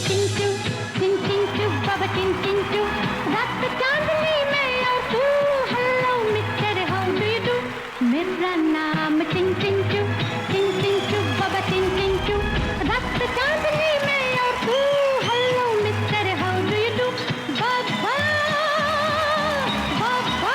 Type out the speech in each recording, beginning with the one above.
चिंटू बाबा चिंटू रात चांदनी में और तू hello mister how do you do मेरा नाम चिंटू बाबा चिंटू रात चांदनी में और तू hello mister how do you do बाबा बाबा बाबा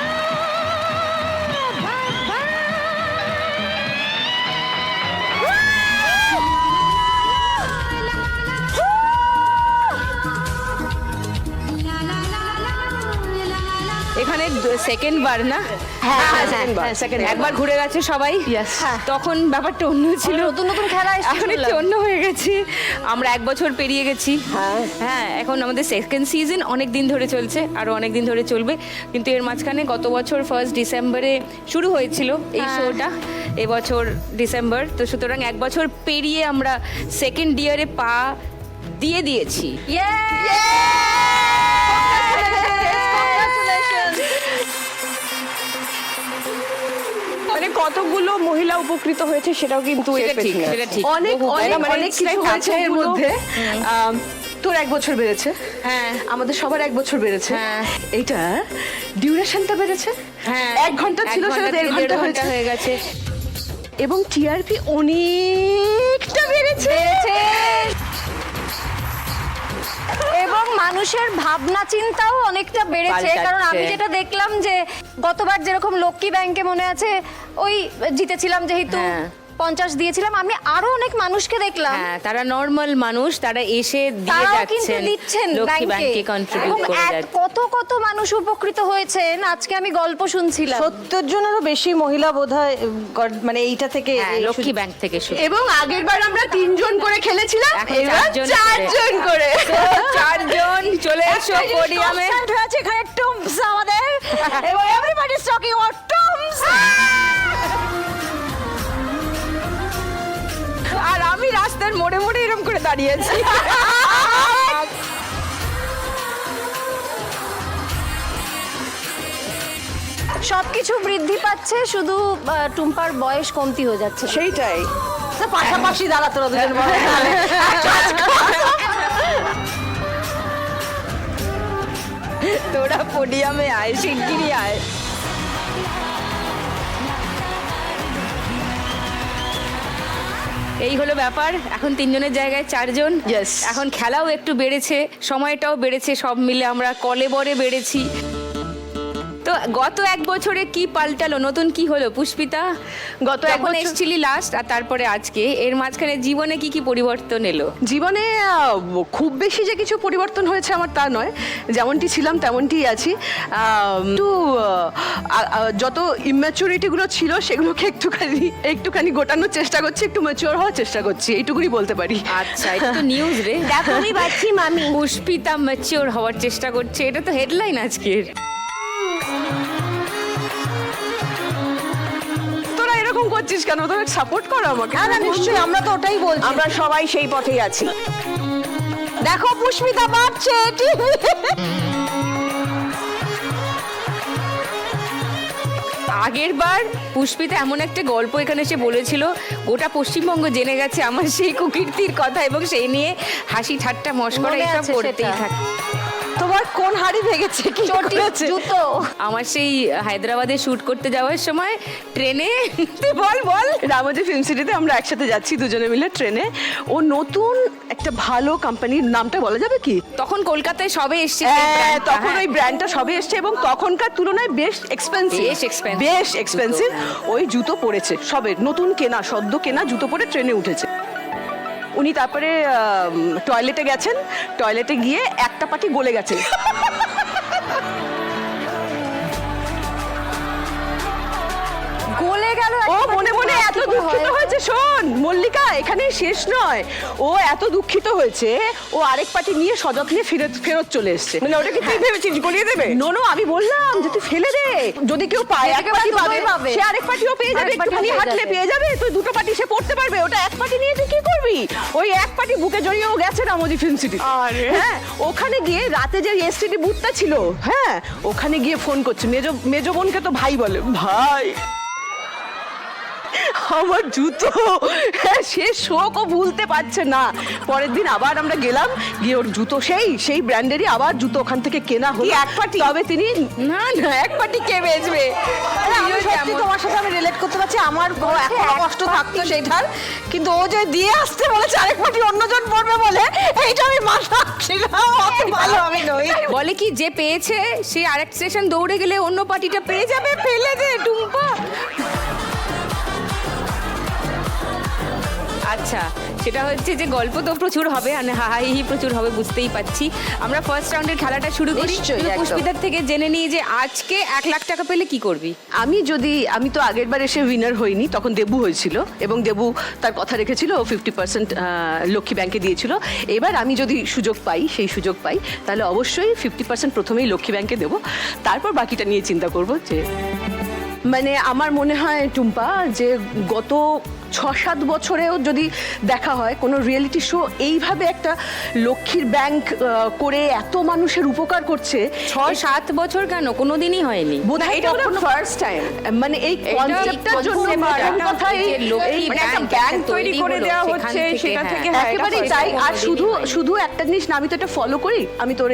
এখানে সেকেন্ড বার না? সেকেন্ড একবার ঘুরে গেছে সবাই, তখন ব্যাপারটা অন্য ছিল, নতুন নতুন খেলা এখন একটু অন্য হয়ে গেছে। আমরা 1 বছর পেরিয়ে গেছি। হ্যাঁ, এখন আমাদের সেকেন্ড সিজন অনেক দিন ধরে চলছে, আরো অনেক দিন ধরে চলবে। কিন্তু এর মাঝখানে গত বছর 1 ডিসেম্বরে শুরু হয়েছিল এই শোটা, এবছর ডিসেম্বর, তো সুতরাং 1 বছর পেরিয়ে আমরা সেকেন্ড ইয়ারে পা দিয়ে দিয়েছি। মানে কতগুলো মহিলা উপকৃত হয়েছে সেটাও কিন্তু অনেক অনেক কিছু হয়েছে এর মধ্যে। তোর 1 বছর বেড়েছে, হ্যাঁ, আমাদের সবার 1 বছর বেড়েছে। হ্যাঁ, এইটা ডিউরেশনটা বেড়েছে। হ্যাঁ, 1 ঘন্টা ছিল সেটা 1.5 ঘন্টা হয়ে গেছে, এবং টিআরপি অনেকটা বেড়েছে। এবং মানুষের ভাবনা চিন্তাও অনেকটা বেড়েছে, কারণ আমি যেটা দেখলাম যে গতবার যেরকম লক্ষ্মী ব্যাংকে মনে আছে ওই জিতেছিলাম যেহেতু 50 দিয়েছিলাম, আমি আরো অনেক মানুষকে দেখলাম, হ্যাঁ, তারা নরমাল মানুষ, তারা এসে দিয়ে যাচ্ছেন, লক্ষ্মী ব্যাংকে কন্ট্রিবিউট করে যাচ্ছেন। কত কত মানুষ উপকৃত হয়েছেন। আজকে আমি গল্প শুনছিলাম 70 জনেরও বেশি মহিলা বোধহয় মানে এইটা থেকে লক্ষ্মী ব্যাংক থেকে শুরু। এবং আগের বার আমরা 3 জন করে খেলেছিলাম, এবার 4 জন করে। 4 জন চলে এসো পোডিয়ামে। হয়েছে এখানে টুমস আমাদের, এবং এভরিবডি ইজ টকিং অ্যাবাউট টুমস। আর আমি রাস্তার মোড়ে মোড়ে এরকম করে দাঁড়িয়ে আছি। সবকিছু বৃদ্ধি পাচ্ছে, শুধু টুম্পার বয়স কমতি হয়ে যাচ্ছে। সেইটাই পাশাপাশি দাঁড়া তোরা দুজন বড়। তোরা পোডিয়ামে আয়, শিগগিরই আয়। এই হলো ব্যাপার। এখন 3 জনের জায়গায় 4 জন। এখন খেলাও একটু বেড়েছে, সময়টাও বেড়েছে, সব মিলে আমরা কলেবরে বেড়েছি। তো গত 1 বছরে কি পাল্টালো, নতুন কি হলো পুষ্পিতা? গত 1 যখন বছর এসেছিলি লাস্ট আর তারপরে আজকে, এর মাঝখানে জীবনে কি কি পরিবর্তন এলো? জীবনে খুব বেশি যে কিছু পরিবর্তন হয়েছে আমার তা নয়, যেমনটি ছিলাম তেমনটিই আছি। একটু যত ইম্যাচুরিটিগুলো ছিল সেগুলোকে একটুখানি গোটানোর চেষ্টা করছি, একটু ম্যাচিওর হওয়ার চেষ্টা করছি, এইটুকুনি বলতে পারি। আচ্ছা, এটা তো নিউজ রে। দেখোই পাচ্ছি মামি পুষ্পিতা ম্যাচিওর হওয়ার চেষ্টা করছে, এটা তো হেডলাইন আজকের। তোরা এরকম করছিস কেন? তোরা সাপোর্ট করো আমাকে। না নিশ্চয়ই, আমরা তো ওটাই বলছি, আমরা সবাই সেই পথেই আছি। দেখো পুষ্পিতা বাড়ছে। আগের বার পুষ্পিতা এমন একটা গল্প এখানে এসে বলেছিল, গোটা পশ্চিমবঙ্গ জেনে গেছে আমার সেই কুকীর্তির কথা, এবং সেই নিয়ে হাসি ঠাট্টা মশকরা মনে এসব আছে করতেই সেটা। থাকে। তোমার কোন হাড়ি ভেঙেছে? কি করেছে? জুতো। আমার সেই হায়দ্রাবাদে শুট করতে যাওয়ার সময় ট্রেনে বল রামোজি ফিল্ম সিটিতে আমরা একসাথে যাচ্ছি দুজনে মিলে ট্রেনে। ও নতুন একটা ভালো কোম্পানির নামটা বলা যাবে কি? তখন কলকাতায় সবে এসছে, তখন ওই ব্র্যান্ডটা সবে এসছে এবং তখনকার তুলনায় বেশ এক্সপেন্সিভ ওই জুতো পরেছে, সবে নতুন কেনা, সদ্য কেনা জুতো পরে ট্রেনে উঠেছে। উনি তারপরে টয়লেটে গেছেন, টয়লেটে গিয়ে একটা পাটি গলে গেছে। গলে গেল। ও মনে মনে এত দুঃখিত হয়েছে, শোন মল্লিকা, এখানে শেষ নয়, ও এত দুঃখিত হয়েছে, ও আরেক পাটি নিয়ে সযত্নে ফেরত চলে এসছে। মানে ওটা কি তুই ভেবেছিস গলিয়ে দেবে? নো আমি বললাম যে তুই ফেলে দে, যদি কেউ পায় এক পাটি পাবে, সে আরেক পাটিও পেয়ে যাবে, একটুখানি হাঁটলে পেয়ে যাবে, তুই 2টো পাটি সে পড়তে পারবে, ওটা এক পাটি নিয়ে তুই কি করবি? ওই এক পাটি বুকে জড়িয়ে ও গেছে রামোজি ফিল্ম সিটি। হ্যাঁ, ওখানে গিয়ে রাতে যে এসটিডি বুথটা ছিল, হ্যাঁ, ওখানে গিয়ে ফোন করছে, মেজো বোনকে তো ভাই বলে, ভাই আমার জুতো, সে শোকও ভুলতে পারছে না। পরের দিন আবার আমরা গেলাম, গিয়ে ওর জুতো সেই ব্র্যান্ডেরই আবার জুতো ওখান থেকে কেনা হলো। এক পাটি? তবে তিনি না না, এক পাটি কে বেচবে? আমি সত্যি তোমার সাথে আমি রিলেট করতে পারছি, আমার এখনো কষ্ট থাকতো সেইটার, কিন্তু ও যে দিয়ে আসতে বলেছে আরেক পাটি অন্যজন পড়বে বলে, এইটা আমি মানছিলাম। অত ভালো আমি নই। বলে কি, যে পেয়েছে সে আরেক স্টেশন দৌড়ে গেলে অন্য পার্টিটা পেয়ে যাবে, ফেলে দে টুম্পা। আচ্ছা, সেটা হচ্ছে যে গল্প তো প্রচুর হবে আর হাহি প্রচুর হবে, বুঝতেই পাচ্ছি। আমরা ফার্স্ট রাউন্ডের খেলাটা শুরু করি। নিশ্চয়ই, শুধু একদম। পুষ্পিতার থেকে জেনে নিই যে আজকে 1 লাখ টাকা পেলে কি করবি? আমি তো আগের বার এসে উইনার হইনি, তখন দেবু হয়েছিল এবং দেবু তার কথা রেখেছিল, ও 50% লক্ষ্মী ব্যাংকে দিয়েছিল। এবার আমি যদি সুযোগ পাই, সেই সুযোগ পাই, তাহলে অবশ্যই 50% প্রথমেই লক্ষ্মী ব্যাংকে দেবো, তারপর বাকিটা নিয়ে চিন্তা করবো। যে মানে আমার মনে হয় টুম্পা, যে গত 6-7 বছরেও যদি দেখা হয় কোনো রিয়েলিটি শো এইভাবে একটা লক্ষ্মীর ব্যাংক করে এত মানুষের উপকার করছে, 6-7 বছর কেন, কোনোদিনই হয়নি। বোধহয় এটা ফার্স্ট টাইম। মানে এই কনসেপ্টটার জন্য কথা, এই ব্যাংক তৈরি করে দেওয়া হচ্ছে, সেটা থেকে একেবারেই তাই। আর শুধু একটা জিনিস না, আমি তো এটা ফলো করি, আমি তোর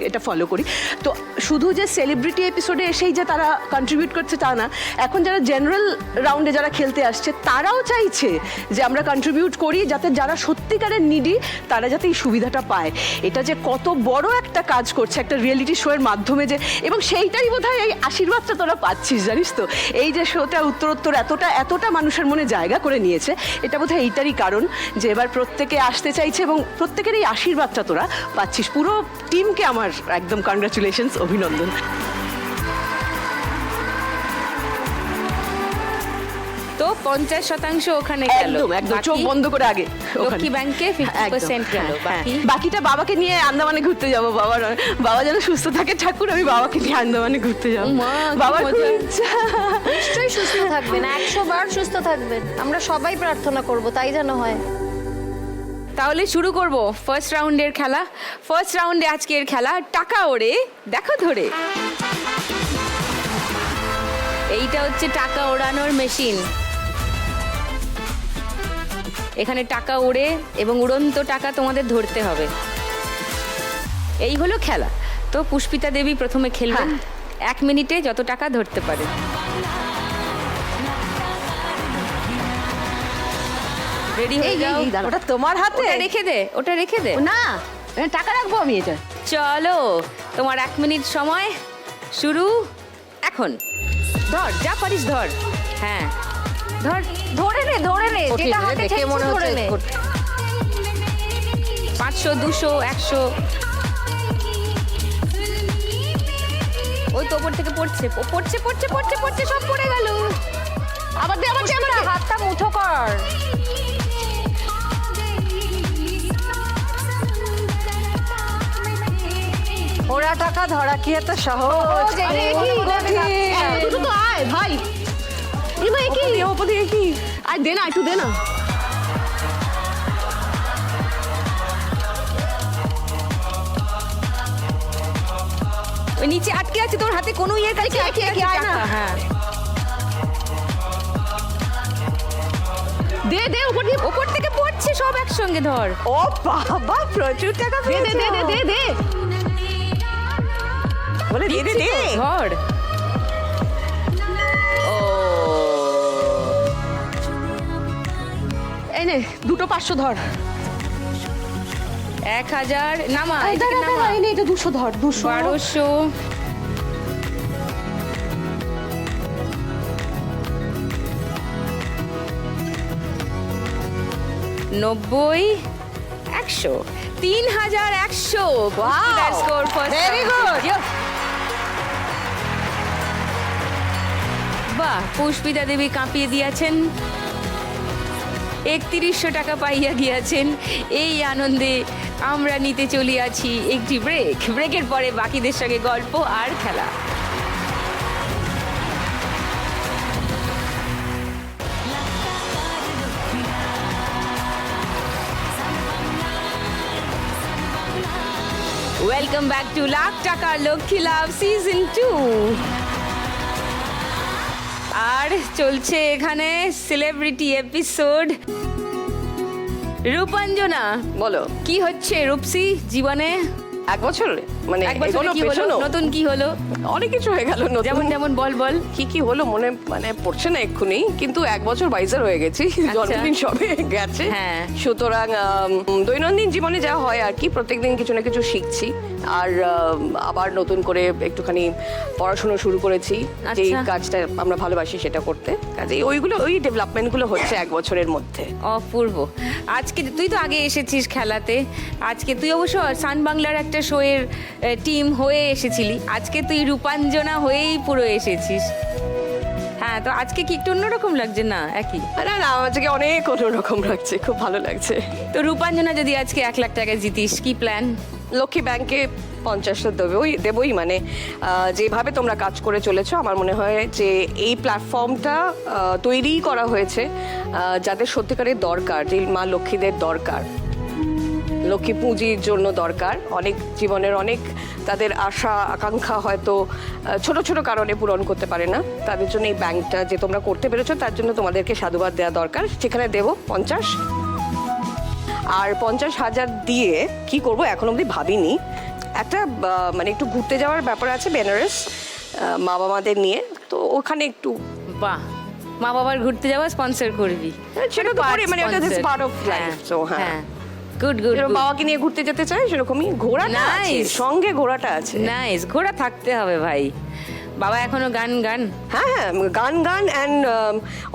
এটা ফলো করি, তো শুধু যে সেলিব্রিটি এপিসোডে এসেই যে তারা কন্ট্রিবিউট করছে তা না, এখন যারা জেনারেল রাউন্ডে যারা খেলতে আসছে তারাও চাইছে যে আমরা কন্ট্রিবিউট করি, যাতে যারা সত্যিকারের নিডি তারা যাতে এই সুবিধাটা পায়। এটা যে কত বড় একটা কাজ করছে একটা রিয়েলিটি শো এর মাধ্যমে, যে এবং সেইটাই বোধহয় এই আশীর্বাদটা তোরা পাচ্ছিস, জানিস তো। এই যে শোটা উত্তরোত্তর এতটা মানুষের মনে জায়গা করে নিয়েছে, এটা বোধহয় এইটারই কারণ, যে এবার প্রত্যেকে আসতে চাইছে এবং প্রত্যেকের এই আশীর্বাদটা তোরা পাচ্ছিস। পুরো টিমকে আমার একদম কংগ্রাচুলেশনস, অভিনন্দন। তো 50% ওখানে গেল, একদম চোখ বন্ধ করে আগে লক্ষ্মী ব্যাংকে 50% গেল। বাকিটা বাবাকে নিয়ে আন্দামানে ঘুরতে যাবো। বাবা যেন সুস্থ থাকে ঠাকুর, আমি বাবাকে নিয়ে আন্দামানে ঘুরতে যাবো। বাবার খুব ইচ্ছা। নিশ্চয়ই সুস্থ থাকবেন, 100 বার সুস্থ থাকবেন, আমরা সবাই প্রার্থনা করব তাই যেন হয়। তাহলে শুরু করব ফার্স্ট রাউন্ডের খেলা। ফার্স্ট রাউন্ডে আজকের খেলা টাকা ওড়ে দেখো ধরে। এইটা হচ্ছে টাকা ওড়ানোর মেশিন। এখানে টাকা ওড়ে এবং উড়ন্ত টাকা তোমাদের ধরতে হবে। এই হলো খেলা। তো পুষ্পিতা দেবী প্রথমে খেলবেন, 1 মিনিটে যত টাকা ধরতে পারে। রেডি হয়ে যাও। ওটা তোমার হাতে? ওটা রেখে দে। না, টাকা রাখবো আমি এটা। চলো, তোমার 1 মিনিট সময় শুরু এখন। ধর, যা পারিস ধর। হ্যাঁ ধর, ধরে নে যেটা হাতে দেখে ঠেকছে মনে ধরে নে। হচ্ছে 500, 200, 100। ওই তো ওপর থেকে পড়ছে, সব পড়ে গেল। আবার দে, হাতটা মুঠো কর। ওরা টাকা ধরা কি এত সহজ? দুটো তো আয় ভাই। এমা কি আর দে না, একটু দে না। ওই নিচে আটকে আছে, তোর হাতে কোনো ইয়ের কাছে আটকে আছে টাকা। হ্যাঁ দে ওপর থেকে পড়ছে সব একসঙ্গে, ধর। ও বাবা, প্রচুর টাকা দে পেয়েছো। বলে দে দে দে। ধর। ও এই নে, দুটো 500 ধর। 1000 নামা, এই নে, এটা 200 ধর। 1200, 90, 100, 3100। That's score first. Very good. বাহ, পুষ্পিতা দেবী কাঁপিয়ে দিয়েছেন, 3100 টাকা পাইয়া গিয়েছেন। এই আনন্দে আমরা নিতে চলিয়াছি একটি ব্রেকের পরে বাকিদের সঙ্গে গল্প আর খেলা। ওয়েলকাম ব্যাক টু লাখ টাকার লক্ষ্মী লাভ সিজন 2। আর চলছে এখানে সেলিব্রিটি এপিসোড। রূপাঞ্জনা, বলো কি হচ্ছে রূপসী জীবনে? এক বছর মানে এক বছরে কি হলো? নতুন কি হলো? অনেক কিছু হয়ে গেল নতুন। যেমন যেমন বল বল। কি হলো মানে পড়ছে না এক্ষুনি, কিন্তু এক বছর বাইজার হয়ে গেছি, জন্মদিন সবে গেছে। হ্যাঁ। সুতরাং দৈনন্দিন জীবনে যা হয় আর কি, প্রত্যেকদিন কিছু না কিছু শিখছি। আর আবার নতুন করে একটুখানি পড়াশোনা শুরু করেছি, যে কাজটা আমরা ভালোবাসি সেটা করতে। কাজে ওই ডেভেলপমেন্টগুলো হচ্ছে এক বছরের মধ্যে। অপূর্ব। আজকে তুই তো আগে এসেছিস খেলাতে, আজকে তুই অবশ্য সান বাংলার একটা শো এর টিম হয়ে এসেছিলি, আজকে তুই রূপাঞ্জনা হয়েই পুরো এসেছিস। হ্যাঁ, তো আজকে কি একটু অন্যরকম লাগছে না? একই? না, আজকে অনেক অন্যরকম লাগছে, খুব ভালো লাগছে। তো রূপাঞ্জনা যদি আজকে 1 লাখ টাকা জিতিস, কি প্ল্যান? লক্ষ্মী ব্যাংকে 50টা দেবই। মানে যেভাবে তোমরা কাজ করে চলেছো, আমার মনে হয় যে এই প্ল্যাটফর্মটা তৈরিই করা হয়েছে যাদের সত্যিকারের দরকার, যে মা লক্ষ্মীদের দরকার, লক্ষ্মী পুঁজির জন্য দরকার। অনেক জীবনের অনেক তাদের আশা আকাঙ্ক্ষা হয়তো ছোট ছোট কারণে পূরণ করতে পারে না, তাদের জন্য এই ব্যাংকটা যে তোমরা করতে পেরেছো তার জন্য তোমাদেরকে সাধুবাদ দেওয়া দরকার। সেখানে দেবো 50, আর 50,000 দিয়ে কি করব এখন অবধি ভাবিনি। একটা মানে একটু ঘুরতে যাওয়ার ব্যাপার আছে বেনারস, মা বাবাদের নিয়ে, তো ওখানে একটু। বাহ, মা বাবার ঘুরতে যাওয়া স্পন্সর করবি? সেটা তো করি, মানে ওটা is part of life. So হ্যাঁ, গুড গুড। বাবাকে নিয়ে ঘুরতে যেতে চাই, সেরকমই ঘোড়াটা আছে, সঙ্গে ঘোড়াটা আছে। নাইস, ঘোড়া থাকতে হবে ভাই। বাবা এখনো গান? হ্যাঁ, গান অ্যান্ড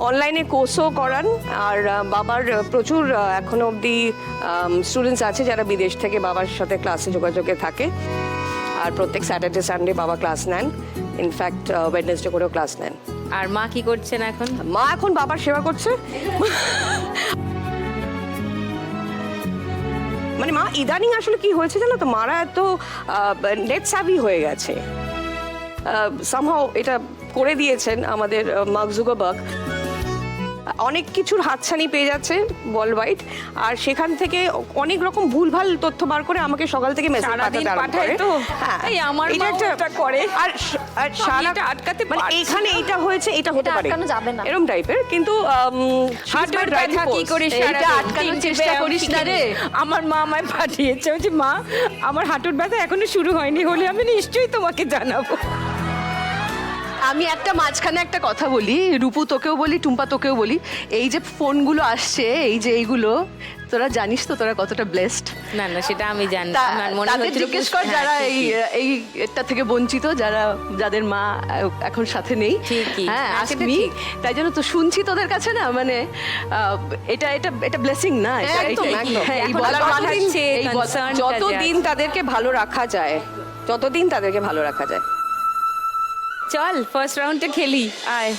অনলাইনে কোর্সও করান। আর বাবার প্রচুর এখনো অবধি স্টুডেন্টস আছে যারা বিদেশ থেকে বাবার সাথে ক্লাসে যোগাযোগে থাকে। আর প্রত্যেক স্যাটারডে সানডে বাবা ক্লাস নেন, ইনফ্যাক্ট ওয়েডনেসডে করেও ক্লাস নেন। আর মা কি করছেন এখন? মা এখন বাবার সেবা করছে। মানে মা ইদানিং আসলে কি হয়েছে জানো তো, মারা এত নেট সাভি হয়ে গেছে। সামহাও এটা করে দিয়েছেন আমাদের মার্ক জুকারবার্গ, অনেক কিছুর হাতছানি পেয়ে যাচ্ছে ওয়ার্ল্ড ওয়াইড, আর সেখান থেকে অনেক রকম ভুলভাল তথ্য বার করে আমাকে সকাল থেকে মেসেজ পাঠায়। তো এই আমার এটা একটা করে, আর সারা আটকাতে মানে এখানে এটা হয়েছে, এটা হতে পারে আটকানো যাবে না এরকম টাইপের, কিন্তু হার্টের ব্যথা কি করে এটা আটকানোর চেষ্টা করিস না রে। আমার মা আমায় পাঠিয়েছে, বলছে মা আমার হাঁটুর ব্যথা এখনো শুরু হয়নি, হলে আমি নিশ্চয়ই তোমাকে জানাবো। আমি একটা মাঝখানে একটা কথা বলি, রূপু তোকেও বলি, টুম্পা তোকেও বলি, এই যে ফোনগুলো আসছে, এই যে এইগুলো, তোরা জানিস তো তোরা কতটা ব্লেসড? না সেটা আমি জানি, আমার মনে তাদের হচ্ছে জিজ্ঞেস কর যারা এইটা থেকে বঞ্চিত, যাদের মা এখন সাথে নেই। ঠিকই, হ্যাঁ, সেটা আসবি। ঠিক। তাই জন্য তো শুনছি তোদের কাছে না, মানে এটা ব্লেসিং না? একদম, একদম। হ্যাঁ, এই এখন বলার পাঠাচ্ছে, concern টা যতদিন তাদেরকে ভালো রাখা যায়, ততদিন তাদেরকে ভালো রাখা যায়। চল ফার্স্ট রাউন্ডটা খেলি, আয়।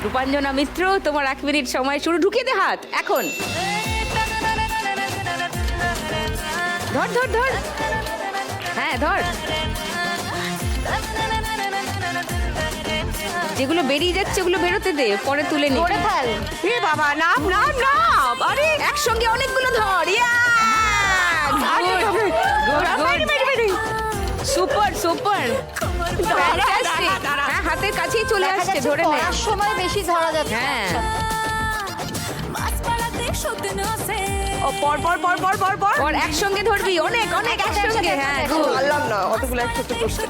রূপাঞ্জনা মিত্র, তোমার 1 মিনিট সময় শুরু। ঢুকিয়ে দে হাত এখন। ধর। হ্যাঁ ধর। যেগুলো বেরিয়ে যাচ্ছে ওগুলো বেরোতে দে, পরে তুলে নি। ধরে ফেল। এ বাবা, নাম। আরে একসঙ্গে অনেকগুলো ধর। সুপার হ্যাঁ, হাতের কাছেই চলে আসছে, ধরে নে। পড়ার সময় বেশি ধরা যাচ্ছে। হ্যাঁ, পর একসঙ্গে ধরবি, অনেক একসঙ্গে। হ্যাঁ, good. পারলাম না অতগুলো একসাথে করতে।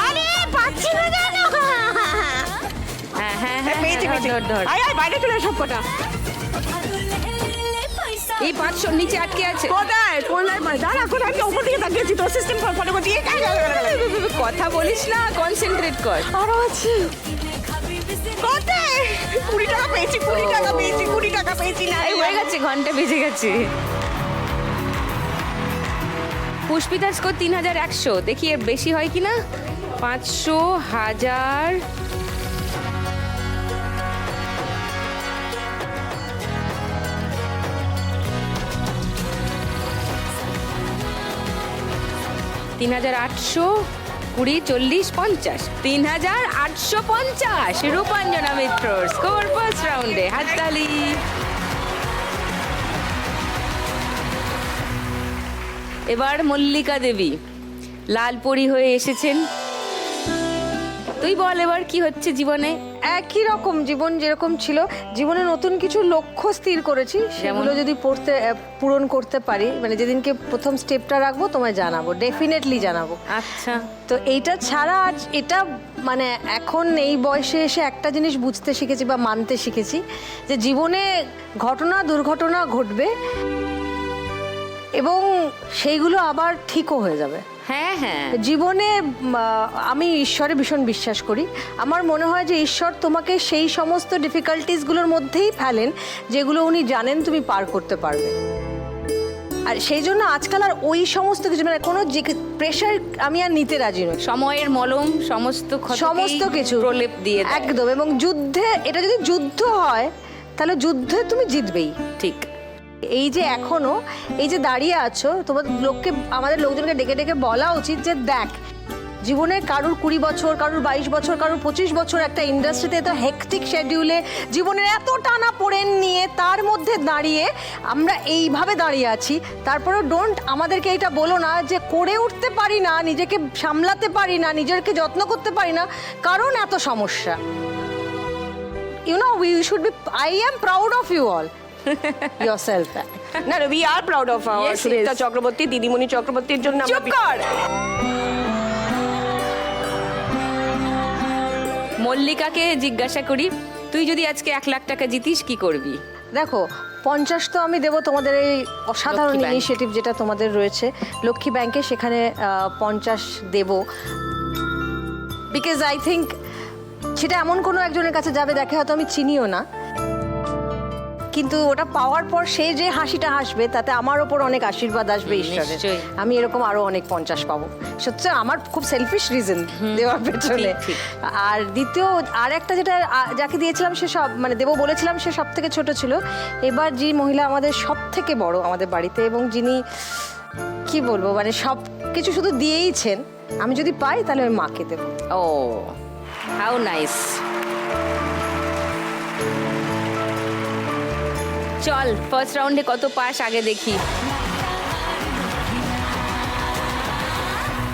আরে পাচ্ছি না জানো। হ্যাঁ, পেয়েছি। ধর। আয় বাইরে চলে সব কটা। এই 500 নিচে আটকে আছে। কোথায় দাঁড়া, কোথায়? আমি ওপর দিকে তাকিয়েছি, তোর সিস্টেম ফলো করছি। কথা বলিস না, কনসেন্ট্রেট কর। আরো আছে কোথায়? 20 টাকা পেয়েছি, 20 টাকা পেয়েছি না। এই হয়ে গেছে, ঘন্টা বেজে গেছে। পুষ্পিতার স্কোর 3100। দেখি এর বেশি হয় কিনা। 500, 1000। তিন 800, 20, 40, 50। 3850 রূপাঞ্জনা মিত্র স্কোর ফার্স্ট রাউন্ডে। হাততালি। এবার মল্লিকা দেবী লাল পরী হয়ে এসেছেন। তুই বল এবার কি হচ্ছে জীবনে? একই রকম জীবন যেরকম ছিল, জীবনে নতুন কিছু লক্ষ্য স্থির করেছি, সেগুলো যদি পূরণ করতে পারি, মানে যেদিনকে প্রথম স্টেপটা রাখবো তোমায় জানাবো, ডেফিনেটলি জানাবো। আচ্ছা, তো এইটা ছাড়া আজ এটা মানে এখন এই বয়সে এসে একটা জিনিস বুঝতে শিখেছি বা মানতে শিখেছি যে জীবনে ঘটনা দুর্ঘটনা ঘটবে এবং সেইগুলো আবার ঠিকও হয়ে যাবে। হ্যাঁ হ্যাঁ, জীবনে আমি ঈশ্বরে ভীষণ বিশ্বাস করি। আমার মনে হয় যে ঈশ্বর তোমাকে সেই সমস্ত ডিফিকাল্টিসগুলোর মধ্যেই ফেলেন যেগুলো উনি জানেন তুমি পার করতে পারবে। আর সেই জন্য আজকাল আর ওই সমস্ত কিছু মানে কোনো প্রেশার আমি আর নিতে রাজি নই। সময়ের মলম সমস্ত কিছু প্রলেপ দিয়ে দেয়। একদম। এবং যুদ্ধে, এটা যদি যুদ্ধ হয় তাহলে যুদ্ধে তুমি জিতবেই। ঠিক। এই যে এখনো এই যে দাঁড়িয়ে আছো, তোমাদের আমাদের লোকজনকে ডেকে ডেকে বলা উচিত যে দেখ, জীবনে কারুর 20 বছর, কারুর 22 বছর, কারুর 25 বছর একটা ইন্ডাস্ট্রিতে এত হেকটিক শেডিউলে জীবনের এত টানা পোড়েন নিয়ে তার মধ্যে দাঁড়িয়ে আমরা এইভাবে দাঁড়িয়ে আছি। তারপরেও আমাদেরকে এইটা বলো না যে করে উঠতে পারি না, নিজেকে সামলাতে পারি না, নিজেকে যত্ন করতে পারি না, কারণ এত সমস্যা। You know, we should be, I am proud of you all yourself. না we are proud of our Sunita Chakraborty, দিদিমণি চক্রবর্তীর জন্য আমরা। চুপ কর। মল্লিকাকে জিজ্ঞাসা করি, তুই যদি আজকে 1 লাখ টাকা জিতিস কি করবি? দেখো, 50 তো আমি দেবো তোমাদের এই অসাধারণ লক্ষ্মী ব্যাংক। ইনিশিয়েটিভ যেটা তোমাদের রয়েছে লক্ষ্মী ব্যাংকে, সেখানে 50 দেবো। বিকজ আই থিঙ্ক সেটা এমন কোনো একজনের কাছে যাবে দেখে হয়তো আমি চিনিও না, কিন্তু ওটা পাওয়ার পর সে যে হাসিটা হাসবে তাতে আমার ওপর অনেক আশীর্বাদ আসবে ঈশ্বরের। নিশ্চয়ই। আমি এরকম আরো অনেক 50 পাবো। সত্যি আমার খুব সেলফিশ রিজন দেওয়ার পেছনে। ঠিক। আর দ্বিতীয় আর একটা যেটা যাকে দিয়েছিলাম সে সব মানে দেবো বলেছিলাম সে সব থেকে ছোট ছিল। এবার যে মহিলা আমাদের সব থেকে বড় আমাদের বাড়িতে এবং যিনি কি বলবো মানে সব কিছু শুধু দিয়েইছেন, আমি যদি পাই তাহলে আমি মাকে দেবো। ও, হাউ নাইস। চল ফার্স্ট রাউন্ডে কত পাস আগে দেখি।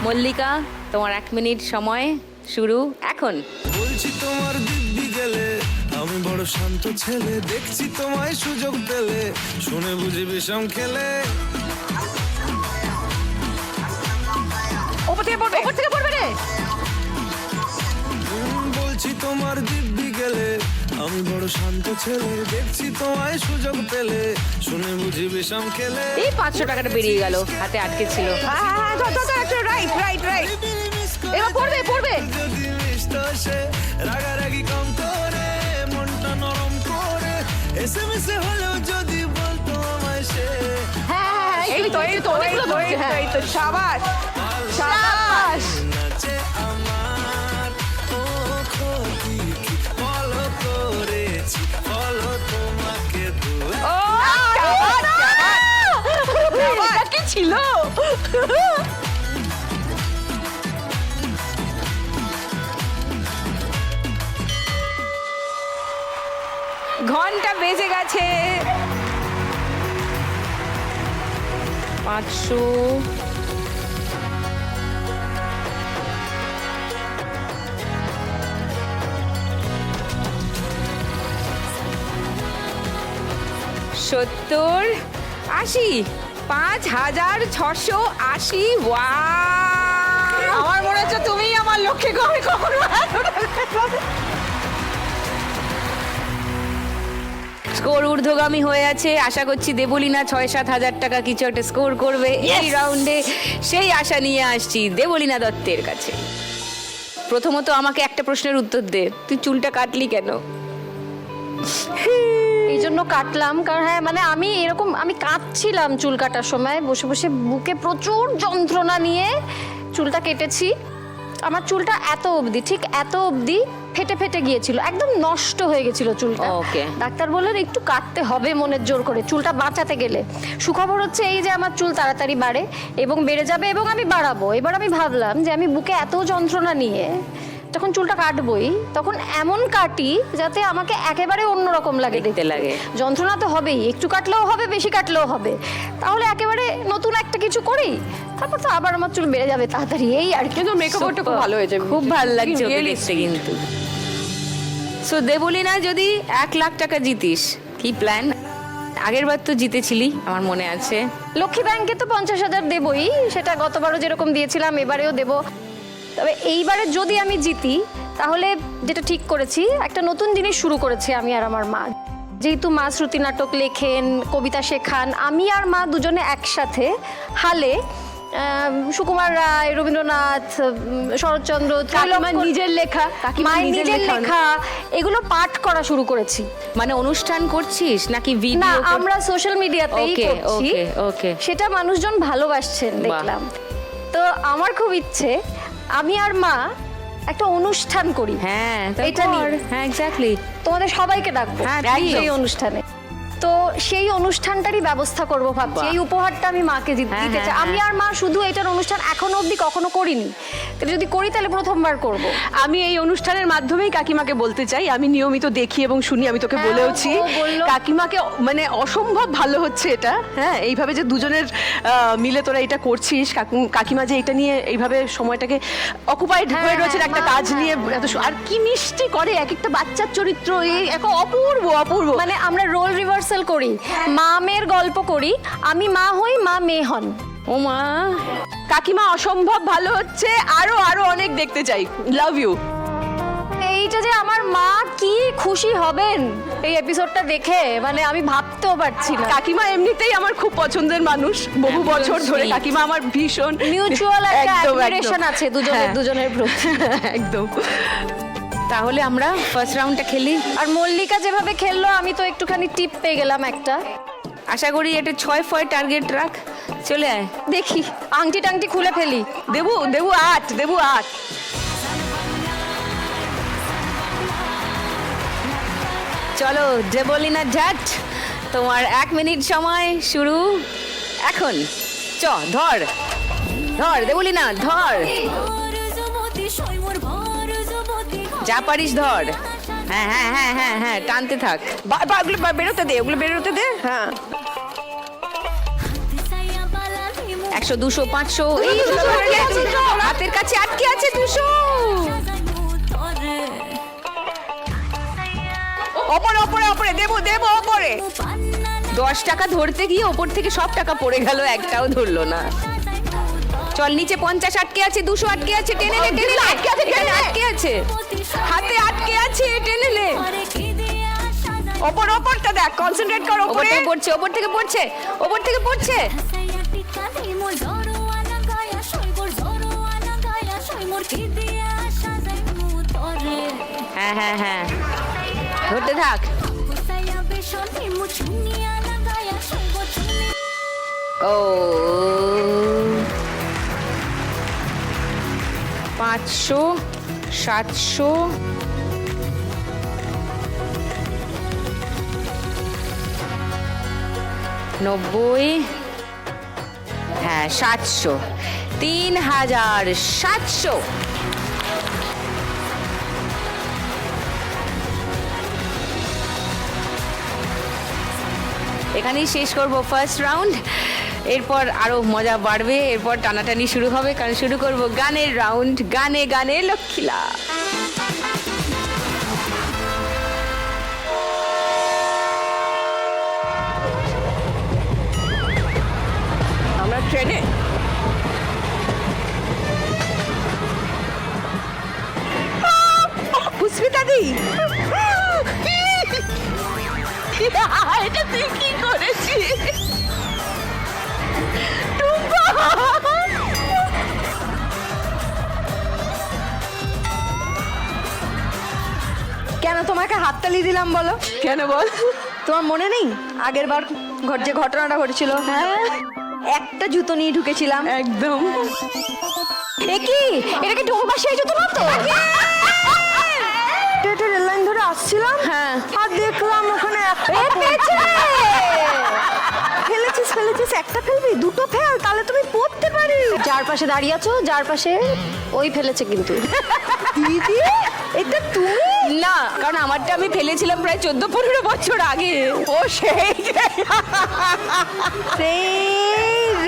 মল্লিকা, তোমার 1 মিনিট সময় শুরু এখন। বলছি তোমার দিব্যি গেলে আমি বড় শান্ত ছেলে, দেখছি তোমায় সুযোগ পেলে শুনে বুঝি বিষম খেলে। ওপর থেকে পড়বে রে। বলছি তোমার দিব্যি গেলে আমি বড় শান্ত ছেলে, দেখছি তোমায় সুযোগ পেলে শুনে বুঝি বিষম খেলে। এই 500 টাকাটা বেরিয়ে গেল, হাতে আটকে ছিল। Right right right. এবার পড়বে। যদি মিষ্ট সে রাগারাগি কম করে মনটা নরম করে এসএমএস হলেও যদি বলতো আমায় সে। হ্যাঁ এই তো শাবাশ শাবাশ। নাচে আমার ও ক্ষতি কি ফলো করেছি, ফলো তোমাকে দূর। ও কি ছিল? ঘন্টা বেজে গেছে। 500, সত্তর, 80, 5680। ওয়াও, আমার মনে হচ্ছে তুমি আমার লক্ষ্যে কবে কখনো স্কোর ঊর্ধ্বগামী হয়ে আছে। আশা করছি দেবলীনা 6-7 হাজার টাকা কিছু একটা স্কোর করবে এই রাউন্ডে। সেই আশা নিয়ে আসছি দেবলীনা দত্তের কাছে। প্রথমত আমাকে একটা প্রশ্নের উত্তর দে, তুই চুলটা কাটলি কেন? এই জন্য কাটলাম কারণ হ্যাঁ মানে আমি কাঁদছিলাম চুল কাটার সময়, বসে বসে বুকে প্রচুর যন্ত্রণা নিয়ে চুলটা কেটেছি। আমার চুলটা এত অবধি ফেটে ফেটে গিয়েছিল, একদম নষ্ট হয়ে গেছিল চুলটা। Okay. ডাক্তার বললেন একটু কাটতে হবে মনের জোর করে চুলটা বাঁচাতে গেলে। সুখবর হচ্ছে এই যে আমার চুল তাড়াতাড়ি বাড়ে এবং বেড়ে যাবে এবং আমি বাড়াবো। এবার আমি ভাবলাম যে আমি বুকে এত যন্ত্রণা নিয়ে যখন চুলটা কাটবই তখন এমন কাটি যাতে আমাকে একেবারে অন্যরকম লাগে দেখতে লাগে। যন্ত্রণা তো হবেই, একটু কাটলেও হবে, বেশি কাটলেও হবে, তাহলে একেবারে নতুন একটা কিছু করি, তারপর তো আবার আমার চুল বেড়ে যাবে তাড়াতাড়ি, এই আর কি। কিন্তু মেকআপটা খুব ভালো হয়েছে, খুব ভালো লাগছে ওকে দেখতে কিন্তু। সো দেবলীনা, যদি 1 লাখ টাকা জিতিস কি প্ল্যান? আগের বার তো জিতেছিলি আমার মনে আছে। লক্ষ্মী ব্যাংকে তো 50,000 দেবই, সেটা গতবারও যেরকম দিয়েছিলাম এবারেও দেব। তবে এইবারে যদি আমি জিতি তাহলে যেটা ঠিক করেছি, একটা নতুন জিনিস শুরু করেছি আমি আর আমার মা। যেহেতু মা শ্রুতি নাটক লেখেন, কবিতা শেখান, আমি আর মা দুজনে একসাথে হালে সুকুমার রায়, রবীন্দ্রনাথ, শরৎচন্দ্র, কাকিমার নিজের লেখা, মায়ের নিজের লেখা এগুলো পাঠ করা শুরু করেছি। মানে অনুষ্ঠান করছিস নাকি না, ভিডিও? আমরা সোশ্যাল মিডিয়াতেই ওকে করছি। ওকে ওকে। সেটা মানুষজন ভালোবাসছেন দেখলাম। তো আমার খুব ইচ্ছে আমি আর মা একটা অনুষ্ঠান করি। হ্যাঁ এটা নিয়ে। হ্যাঁ এক্স্যাক্টলি। তোমাদের সবাইকে ডাকবো হ্যাঁ, সেই অনুষ্ঠানে। তো সেই অনুষ্ঠানটারই ব্যবস্থা করব ভাবছি। বাহ। এই উপহারটা আমি মাকে হ্যাঁ, দিতে চাই। হ্যাঁ, আমি আর মা শুধু এটার অনুষ্ঠান এখনো অবধি কখনো করিনি, তাহলে যদি করি তাহলে প্রথমবার করব। আমি এই অনুষ্ঠানের মাধ্যমেই কাকিমাকে বলতে চাই, আমি নিয়মিত দেখি এবং শুনি, আমি তোকে হ্যাঁ, বলেওছি ও বললো। কাকিমাকে, মানে অসম্ভব ভালো হচ্ছে এটা। হ্যাঁ, এইভাবে যে দুজনের মিলে তোরা এটা করছিস, কাকিমা যে এটা নিয়ে এইভাবে সময়টাকে অকুপাইড হ্যাঁ, হয়ে রয়েছে একটা মা, কাজ হ্যাঁ, নিয়ে, হ্যাঁ, এত আর কি মিষ্টি করে এক একটা বাচ্চার চরিত্র, এই এক অপূর্ব অপূর্ব। মানে আমরা রোল রিভার্সাল করি, মা মেয়ের গল্প করি, আমি মা হই, মা মেয়ে হন। ও মা, কাকিমা অসম্ভব ভালো হচ্ছে, আরো আরো অনেক দেখতে চাই। Love you. এইটা যে আমার মা কি খুশি হবেন এই এপিসোডটা দেখে, মানে আমি ভাবতেও পারছি না। কাকিমা এমনিতেই আমার খুব পছন্দের মানুষ, বহু একদম বছর ধরে sweet। কাকিমা আমার ভীষণ মিউচুয়াল একটা একদম, অ্যাডমিরেশন একদম। আছে হ্যাঁ। দুজনের প্রতি। একদম। তাহলে আমরা ফার্স্ট রাউন্ডটা খেলি। আর মল্লিকা যেভাবে খেললো আমি তো একটুখানি টিপ পেয়ে গেলাম একটা। আশা করি এটা 6 টার্গেট রাখ, চলে আয়। দেখি আংটি টাংটি খুলে ফেলি। দেবু 8 চলো দেবলীনা ঝাট, তোমার 1 মিনিট সময় শুরু এখন। ধর ধর দেবলীনা, ধর, যা পারিস ধর। হ্যাঁ হ্যাঁ হ্যাঁ হ্যাঁ হ্যাঁ, টানতে থাক। ওগুলো বেরোতে দে, ওগুলো বেরোতে দে। হ্যাঁ, 100 200 500, এই হাতের কাছে আটকে আছে 200। ওপরে দেবো ওপরে। 10 টাকা ধরতে গিয়ে ওপর থেকে সব টাকা পড়ে গেল, একটাও ধরলো না। চল নিচে 50 আটকে আছে, 200 আটকে আছে, টেনে নে টেনে নে। আটকে আছে, টেনে নে। আটকে আছে, হাতে আটকে আছে, টেনে নে। ওপরটা দেখ, কনসেন্ট্রেট কর। ওপর থেকে পড়ছে, ওপর থেকে পড়ছে, ওপর থেকে পড়ছে। হ্যাঁ হ্যাঁ হ্যাঁ, ধরতে থাক। ও 500 700 90, হ্যাঁ 700, 3700। এখানেই শেষ করব ফার্স্ট রাউন্ড। এরপর আরো মজা বাড়বে, এরপর টানাটানি শুরু হবে, কারণ শুরু করব গানের রাউন্ড। গানে গানে লক্ষ্মীলা। আমরা ট্রেনে পুষ্পিতা দি, এটা তুই কি করেছিস? কেন তোমাকে হাততালি দিলাম বলো? কেন বল? তোমার মনে নেই আগের বার যে ঘটনাটা ঘটেছিল? হ্যাঁ, একটা জুতো নিয়ে ঢুকেছিলাম। একদম। এ কি, এটা কি ঢোলবার সেই জুতো না তো? এটা রেল লাইন ধরে আসছিলাম, হ্যাঁ, আর দেখলাম ওখানে ফেলেছিস, একটা ফেলবি, দুটো ফেল, তাহলে তুমি পড়তে পারি। যার পাশে দাঁড়িয়ে আছো, যার পাশে ওই ফেলেছে কিন্তু। দিদি এটা তুমি? না, কারণ আমারটা আমি ফেলেছিলাম প্রায় 14-15 বছর আগে। ও সেই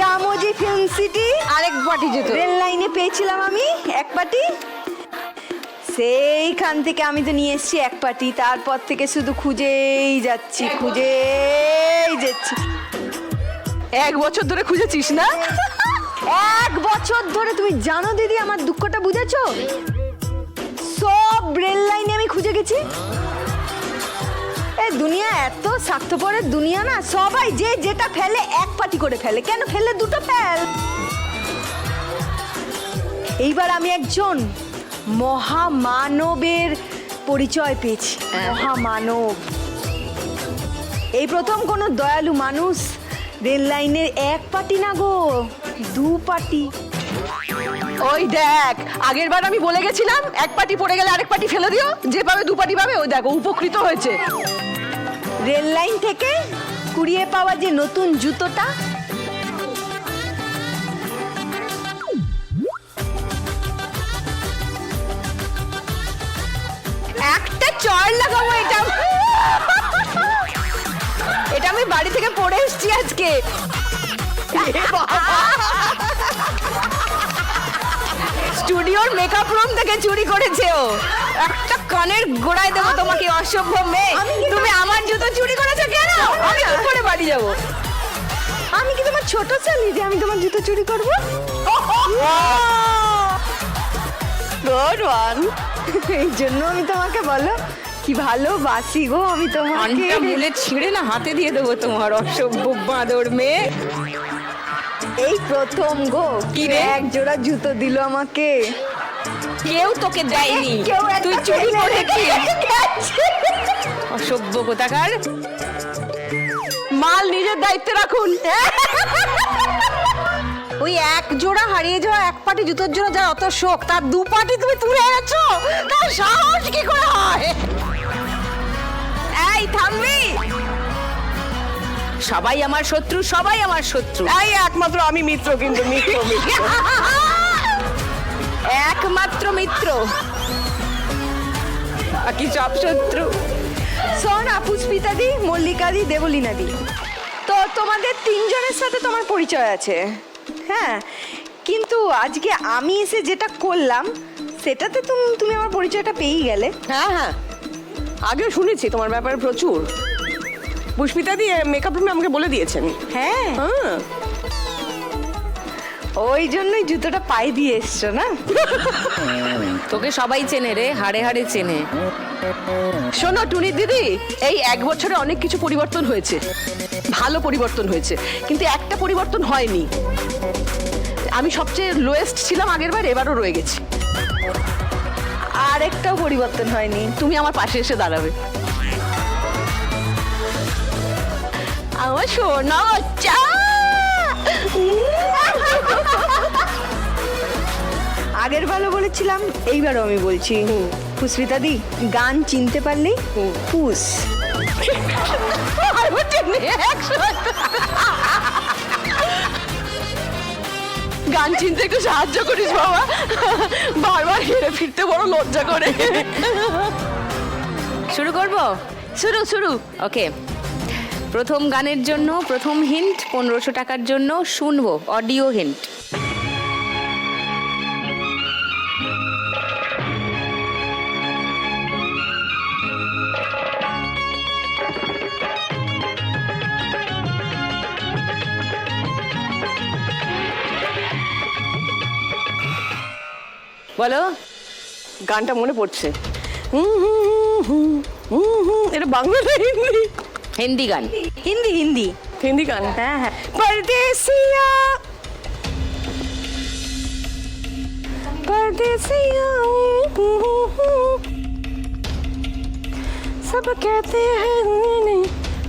রামোজি ফিল্ম সিটি আরেক পাটি জুতো রেল লাইনে পেয়েছিলাম আমি এক পাটি। সেইখান থেকে আমি তো নিয়ে এসেছি এক পাটি, তারপর থেকে শুধু খুঁজেই যাচ্ছি। 1 বছর ধরে খুঁজেছিস না? 1 বছর ধরে। তুমি জানো দিদি আমার দুঃখটা বুঝেছো? সব রেল লাইনে আমি খুঁজে গেছি। এই দুনিয়া এত স্বার্থপরের দুনিয়া না, সবাই যে যেটা ফেলে এক পাটি করে ফেলে, কেন ফেলে দুটো ফেল। এইবার আমি একজন মহামানবের পরিচয় পেয়েছি। মহামানব। এই প্রথম কোনো দয়ালু মানুষ রেল লাইনের এক পাটি না গো, 2 পাটি। ওই দেখ, আগের বার আমি বলে গেছিলাম এক পাটি পড়ে গেলে আরেক পাটি ফেলে দিও, যে পাবে 2 পাটি পাবে। ওই দেখো উপকৃত হয়েছে। রেল লাইন থেকে কুড়িয়ে পাওয়া যে নতুন জুতোটা, একটা চড় লাগাবো এটা। এটা আমি বাড়ি থেকে পরে এসেছি আজকে। স্টুডিওর মেকআপ রুম থেকে চুরি করেছে ও। একটা কানের গোড়ায় দেবো তোমাকে, অসভ্য মেয়ে। তুমি আমার জুতো চুরি করেছো কেন? আমি কি করে বাড়ি যাবো? আমি কি তোমার ছোট ছেলে যে আমি তোমার জুতো চুরি করবো? Good one. এই জন্য আমি তোমাকে বলো কি ভালোবাসি গো আমি তোমাকে। কানটা মুলে ছিঁড়ে না হাতে দিয়ে দেবো তোমার, অসভ্য বাঁদর মেয়ে। এই প্রথম গো কি রে? এক জোড়া জুতো দিল আমাকে। কেউ তোকে দেয়নি, কেউ একটা তুই চুরি ফেলে করেছিস। গেছে। অসভ্য কোথাকার। মাল নিজের দায়িত্বে রাখুন। ওই এক জোড়া হারিয়ে যাওয়া এক পাটি জুতোর জন্য যার অত শোক, তার 2 পাটি তুমি তুলে এনেছো, তার সাহস কি করে হয়? এই থামবি? সবাই আমার শত্রু, সবাই আমার শত্রু। এই একমাত্র আমি মিত্র, কিন্তু মিত্র একমাত্র মিত্র, বাকি সব শত্রু। সোনা, পুষ্পিতা দি, মল্লিকা দি, দেবলীনা দি, তো তোমাদের 3 জনের সাথে তোমার পরিচয় আছে। হ্যাঁ, কিন্তু আজকে আমি এসে যেটা করলাম সেটাতে তুমি আমার পরিচয়টা পেয়েই গেলে। হ্যাঁ হ্যাঁ, আগেও শুনেছি তোমার ব্যাপারে প্রচুর। পুষ্পিতা দিয়ে মেকআপ রুমে আমাকে বলে দিয়েছেন। হ্যাঁ, হ্যাঁ, ওই জন্যই জুতোটা পায়ে দিয়ে এসছো না? তোকে সবাই চেনে রে, হাড়ে হাড়ে চেনে। শোনো টুনি দিদি, এই 1 বছরে অনেক কিছু পরিবর্তন হয়েছে, ভালো পরিবর্তন হয়েছে, কিন্তু একটা পরিবর্তন হয়নি। আমি সবচেয়ে লোয়েস্ট ছিলাম আগের বার, এবারও রয়ে গেছি। আর একটাও পরিবর্তন হয়নি। তুমি আমার পাশে এসে দাঁড়াবে। আমার সোনা বাচ্চা। আগের বারও বলেছিলাম, এইবারও আমি বলছি। পুষ্পিতা দি, গান চিনতে পারলেই পুষ। গান চিনতে একটু সাহায্য করিস বাবা, বারবার হেরে ফিরতে বড় লজ্জা করে। শুরু করব? শুরু। ওকে, প্রথম গানের জন্য প্রথম হিন্ট 1500 টাকার জন্য শুনবো অডিও হিন্ট। বলো। গানটা মনে পড়ছে। এটা বাংলা না হিন্দি? হিন্দি গান। হিন্দি হিন্দি হিন্দি গান। হ্যাঁ হ্যাঁ। परदेसिया परदेसिया सब कहते हैं मैंने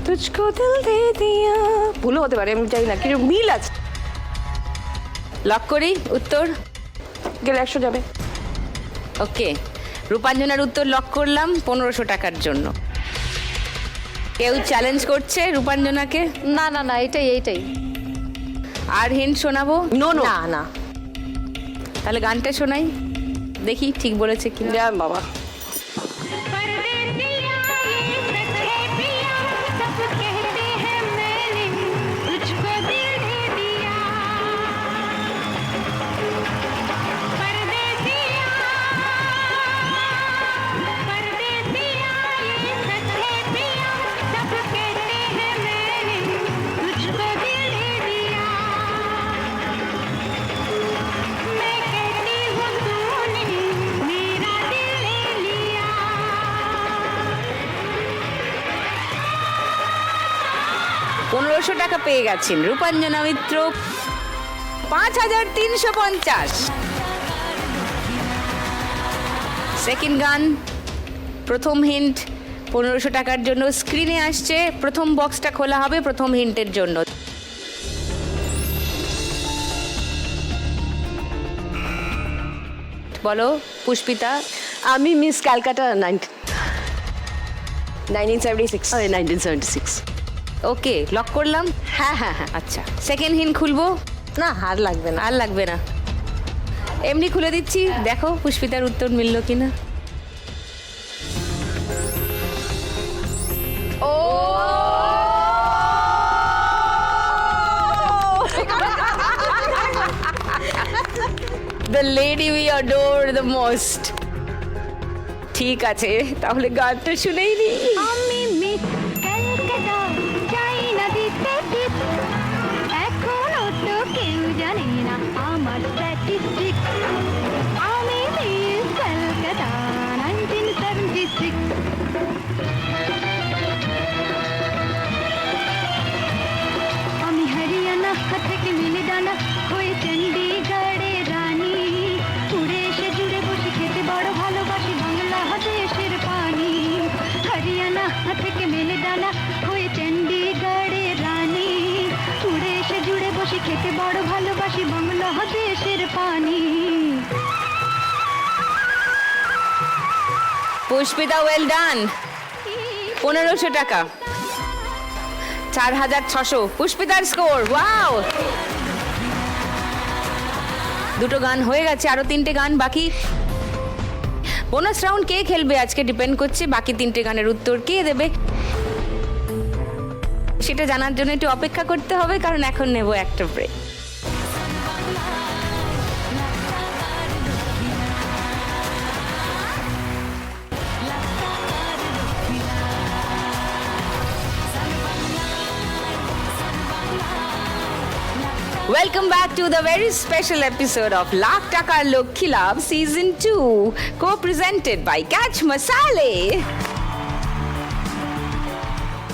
तुझको दिल दे दिया। ভুলও হতে পারে, আমি জানি না, কিন্তু মিল আছে। লক করি উত্তর? গেলে 100 যাবে। ওকে, রূপাঞ্জনার উত্তর লক করলাম 1500 টাকার জন্য। কেউ চ্যালেঞ্জ করছে রূপাঞ্জনাকে? না না না, এইটাই। আর হিন্ট শোনাবো? নো নো না না, তাহলে গানটা শোনাই। দেখি ঠিক বলেছে কি যা বাবা परदेसिया ये सच है पिया सब कहते हैं मैंने तुझको दिल दे दिया परदेसिया परदेसिया ये सच है पिया सब कहते हैं मैंने तुझको दिल दे दिया मैं कहती हूँ तूने मेरा दिल ले लिया 1500 টাকা পেয়ে গেছেন রূপাঞ্জনা মিত্র। 5350। সেকেন্ড গান, প্রথম হিন্ট 1500 টাকার জন্য স্ক্রিনে আসছে। প্রথম বক্সটা খোলা হবে প্রথম হিন্টের জন্য। বলো পুষ্পিতা। আমি মিস ক্যালকাটা 1976। ওকে, লক করলাম। হ্যাঁ হ্যাঁ হ্যাঁ। আচ্ছা, সেকেন্ড হিন্ট খুলবো। না আর লাগবে না আর লাগবে না, এমনি খুলে দিচ্ছি, দেখো পুষ্পিতার উত্তর মিলল কিনা। ও The lady we adore the most। ঠিক আছে, তাহলে গানটা শুনেই নি। আমি মিস ক্যালকাটা যাই না দিতে টিপ এখনো তো কেউ জানে না আমার স্ট্যাটিস্টিক্স আমি মিস ক্যালকাটা 1976 আমি হরিয়ানা থেকে মিলে ডানা হয়ে চণ্ডীগড়ে রানী উড়ে এসে জুড়ে বসে খেতে বড় ভালোবাসি বাংলাদেশের পানি হরিয়ানা থেকে মেলে ডানা হয়ে চণ্ডীগড়ে রানী উড়ে এসে জুড়ে বসে খেতে বড় ভালোবাসি বাংলাদেশের পানি পুষ্পিতা, ওয়েল ডান। 1500 টাকা, 4600 পুষ্পিতার স্কোর। ওয়াও, দুটো গান হয়ে গেছে, আরো 3টে গান বাকি। বোনাস রাউন্ড কে খেলবে আজকে ডিপেন্ড করছে বাকি 3টে গানের উত্তর কে দেবে সেটা জানার জন্য একটু অপেক্ষা করতে হবে, কারণ এখন নেব একটা break. Welcome back to the very special episode of Lakh Takar Lokhi Labh Season 2, co-presented by Catch Masale.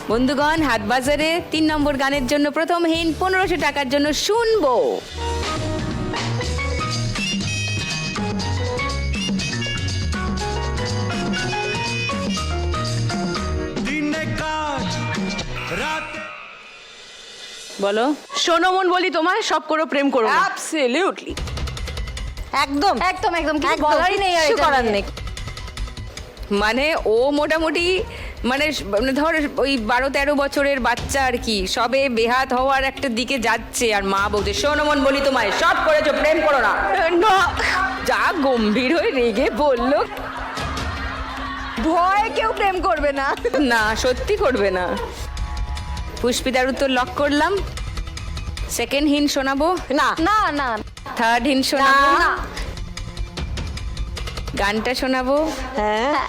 বন্ধুগণ, হাটবাজারে 3 নম্বর গানের জন্য প্রথম হিন্ট 1500 টাকার জন্য শুনবো। দিনে কাজ রাতে বলো। শোনো মন বলি তোমায়, সব করো প্রেম করো না। অ্যাবসলিউটলি একদম একদম একদম কিছু একদম, বলারই নেই আর কিচ্ছু এটা করার নিয়ে। নেই মানে ও মোটামুটি মানে ধর ওই 12-13 বছরের বাচ্চা আর কি, সবে বেহাত হওয়ার একটা দিকে যাচ্ছে, আর মা বলছে শোনো মন বলি তোমায়, সব করেছো প্রেম করো না। যা গম্ভীর হয়ে রেগে বললো, ভয় কেউ প্রেম করবে না না সত্যি করবে না। পুষ্পিতার উত্তর লক করলাম। সেকেন্ড হিন্ট শোনাবো। না না না থার্ড হিন্ট শোনাবো। না। গানটা শোনাবো। হ্যাঁ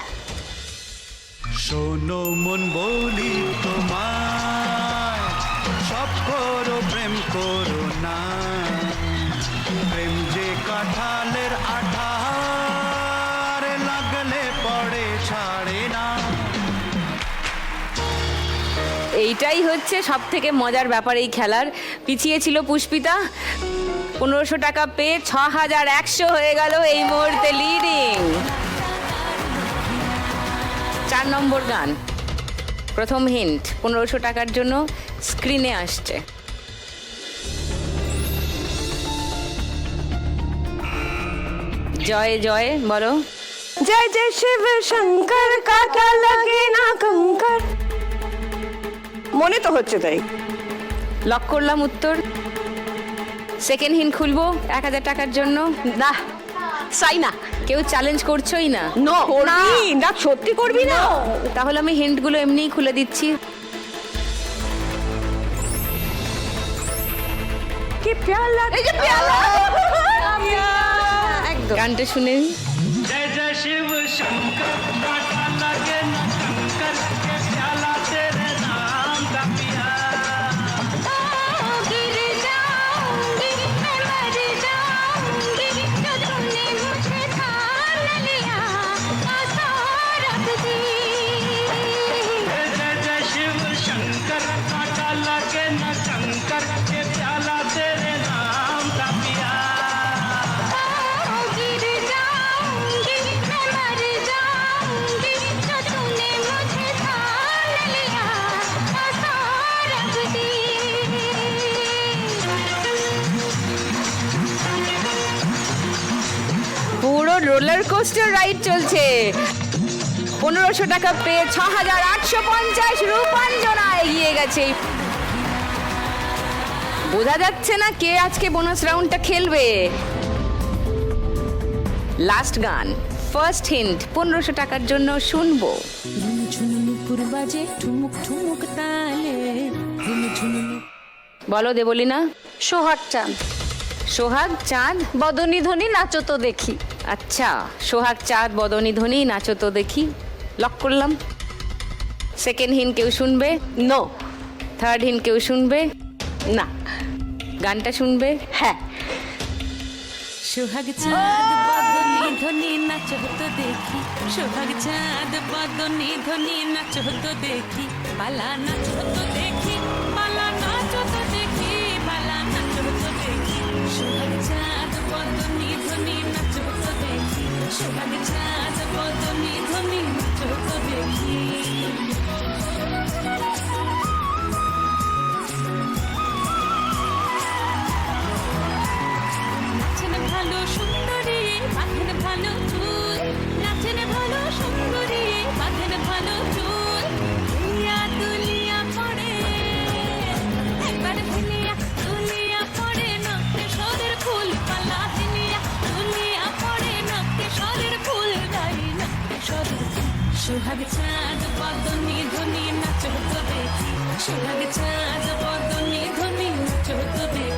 শোনো মন বলি তোমায়, সব করো প্রেম করো না। প্রেম যে কাঁঠালের আঠার লাগলে পড়ে ছাড়ে না। এইটাই হচ্ছে সব থেকে মজার ব্যাপার এই খেলার। পিছিয়ে ছিল পুষ্পিতা, 1500 টাকা পেয়ে 6100 হয়ে গেল এই মুহূর্তে লিডিং। 4 নম্বর গান, প্রথম হিন্ট 1500 টাকার জন্য স্ক্রিনে আসছে। জয় জয় বলো। জয় জয় শিব শঙ্কর কাটা লাগে না কঙ্কর, মনে তো হচ্ছে তাই। লক করলাম উত্তর। সেকেন্ড হিন্ট খুলবো 1000 টাকার জন্য। না সাইনা কেউ চ্যালেঞ্জ করছোই না? নো করবি না, সত্যি করবি না? তাহলে আমি হিন্টগুলো এমনিই খুলে দিচ্ছি। কি প্যালা, এই যে প্যালা, একদম গানটা শুনে নিই। जय जय शिव शंकर काटा लगे न कंकर के प्याला तेरे नाम का पिया गिर जाऊंगी मैं मर जाऊंगी जो तूने मुझे थाम लिया आशा रख दी जय जय जय शिव शंकर काटा लगे न कंकर के प्याला तेरे नाम का पिया गिर जाऊंगी मैं मर जाऊंगी जो तूने मुझे थाम लिया आशा रख दी পুরো রোলার কোস্টার রাইড চলছে। 1500 টাকা পেয়ে 6850 রূপাঞ্জনা এগিয়ে গেছে। বোঝা যাচ্ছে না কে আজকে বোনাস রাউন্ডটা খেলবে। লাস্ট গান, ফার্স্ট হিন্ট 1500 টাকার জন্য শুনবো। বলো দেবলীনা। সোহাগ চাঁদ, সোহাগ চাঁদ বদনী ধ্বনি নাচো তো দেখি। আচ্ছা, সোহাগ চাঁদ বদনী ধ্বনি নাচো তো দেখি, লক করলাম। সেকেন্ড হিন্ট কেউ শুনবে? নো। থার্ড হিন্ট কেউ শুনবে? না। গানটা শুনবে? হ্যাঁ। সোহাগ চাঁদ বদনী ধ্বনি নাচো তো দেখি, সোহাগ চাঁদ বদনী ধ্বনি নাচো তো দেখি, বালা নাচো তো দেখি, বালা নাচো তো দেখি, বালা নাচো তো দেখি, সোহাগ চাঁদ বদনী ধ্বনি নাচো তো দেখি, সোহাগ চাঁদ বদনী ধ্বনি নাচো তো দেখি। নাচেন ভালো সুন্দরী বাঁধেন ভালো চুল, নাচেন ভালো সুন্দরী বাঁধেন ভালো চুল, দুলিয়া দুলিয়া পড়ে একবার দুলিয়া দুলিয়া পড়ে নক্তে সদের ফুল পালা দিলিয়া দুলিয়া পড়ে নক্তে সদের ফুল গাই নক্তে সদের ফুল। সোহাগ চাঁদ বদনী ধ্বনি নাচো তো দেখি, সোহাগ চাঁদ বদনী ধ্বনি নাচো তো দেখি।